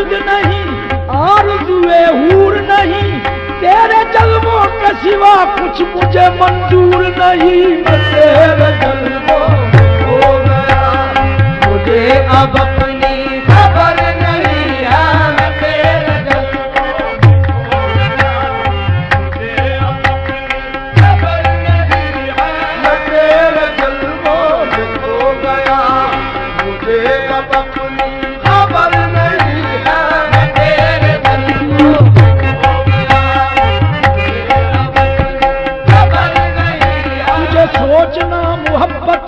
खुल्द नहीं, आरज़ुए हूर नहीं, तेरे जलवों के सिवा कुछ मुझे मंजूर नहीं। मैं तेरे जलवों हो गया, मुझे अब अपनी खबर नहीं है। मैं तेरे जलवों हो गया, मुझे अब अपनी खबर नहीं है। मैं तेरे जलवों हो गया, मुझे अब अपनी खबर नहीं है। मैं तेरे जलवों हो गया, मुझे अब अपनी खबर नहीं है। तुझे सोचना मोहब्बत,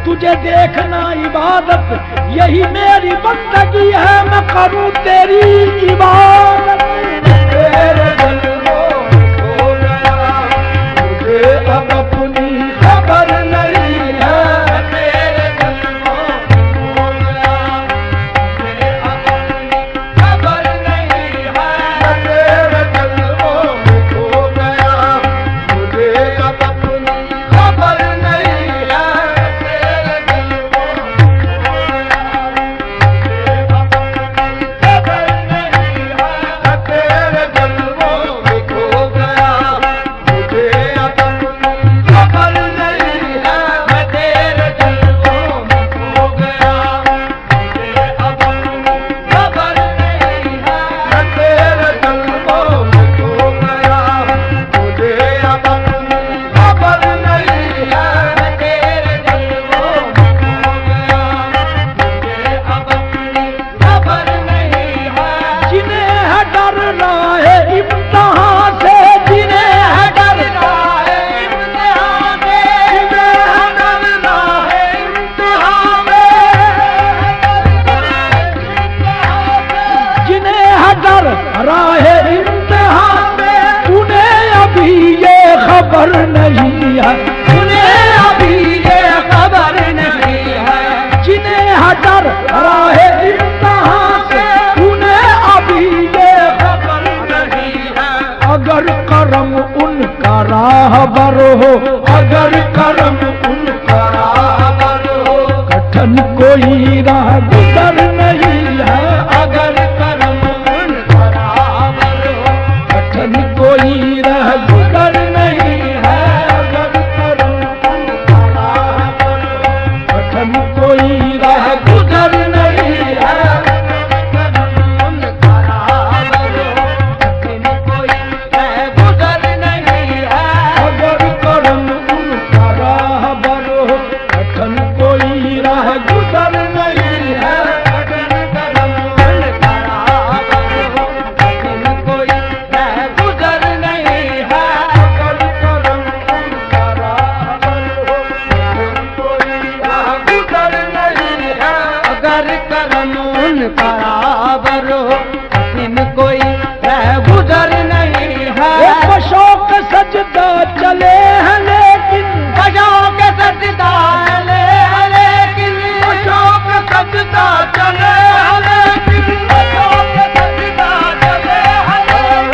तुझे देखना इबादत, यही मेरी बंदगी है, मैं करूं तेरी इबादत। तेरे जलवों हो गया, मुझे अब अपनी खबर नहीं है। तेरे जलवों हो गया, मुझे अब अपनी खबर नहीं है। तेरे जलवों हो गया, मुझे अब अपनी खबर नहीं है। तेरे जलवों हो गया, मुझे अब अपनी खबर नहीं है। तेरे जलवों हो गया, मुझे अब अपनी खबर नहीं है। मैं तेरे जलवों हो गया, मुझे अब अपनी खबर नहीं है। मैं तेरे जलवों हो गया, मुझे अब अपनी खबर नहीं है। मैं तेरे जलवों हो गया, मुझे अब अपनी खबर नहीं है। जिन्हें है डर राहे इम्तिहान से, जिन्हें है डर राहे इम्तिहान से, जिन्हें है डर राहे इम्तिहान से, जिन्हें है डर राहे इम्तिहान से, उन्हें अभी ये खबर नहीं है। उन्हें अभी ये खबर नहीं है। जिन्हें है डर राहे इम्तिहान से, उन्हें अभी ये खबर नहीं है। अगर करम उनका राहबर हो, अगर करम उनका राहबर हो, कठिन कोई राह गुजर नहीं है। अगर करम उनका राहबर हो, कठिन कोई राह गुजर नहीं है। अगर करम उनका राहबर हो, कठिन कोई राह गुजर नहीं है। करम उनका राहबर हो, कठिन कोई राह गुजर नहीं है। अगर करम उनका राहबर हो, कठिन कोई राह गुजर नहीं है। अगर करम उनका राहबर हो, कठिन कोई राह गुजर नहीं है। अगर करम उनका राहबर हो, कठिन कोई राह गुजर नहीं है। अगर करम उनका राहबर हो, कठिन कोई राह गुजर नहीं है। शौक सजदा चले हैं लेकिन, शौक सजदा चले हैं लेकिन, शौक सजदा चले हैं लेकिन, शौक सजदा चले हैं लेकिन,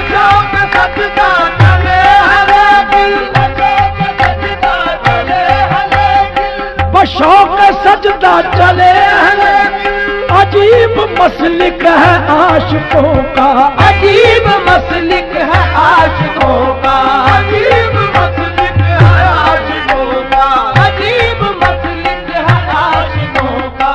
शौक सजदा चले हैं लेकिन, शौक सजदा चले हैं लेकिन, शौक सजदा चले हैं लेकिन। अजीब मसलिक है आशिकों का, अजीब मसलिक है आशिकों का, अजीब मसलिक है आशिकों का, अजीब मसलिक है आशिकों का।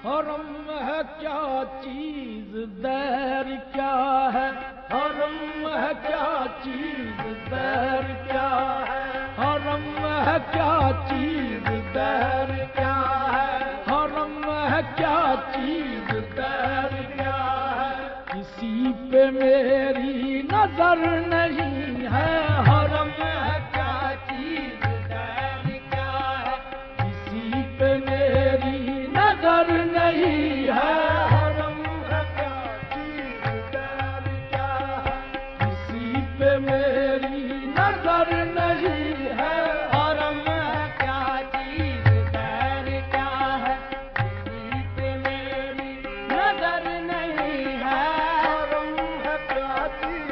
हरम है क्या चीज, दैर क्या है। हरम है क्या चीज, दैर क्या है। हरम है क्या चीज, दैर क्या है। हरम है क्या चीज, दैर क्या है। किसी पे मेरी नजर नहीं है। हरम है क्या चीज, दैर क्या है। किसी पे मेरी नजर नहीं है। हरम है क्या चीज, दैर क्या है। किसी पे मेरी नजर नहीं है। हरम है क्या चीज, दैर क्या है। किसी पे मेरी नजर नहीं है। हरम है क्या चीज,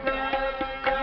दैर क्या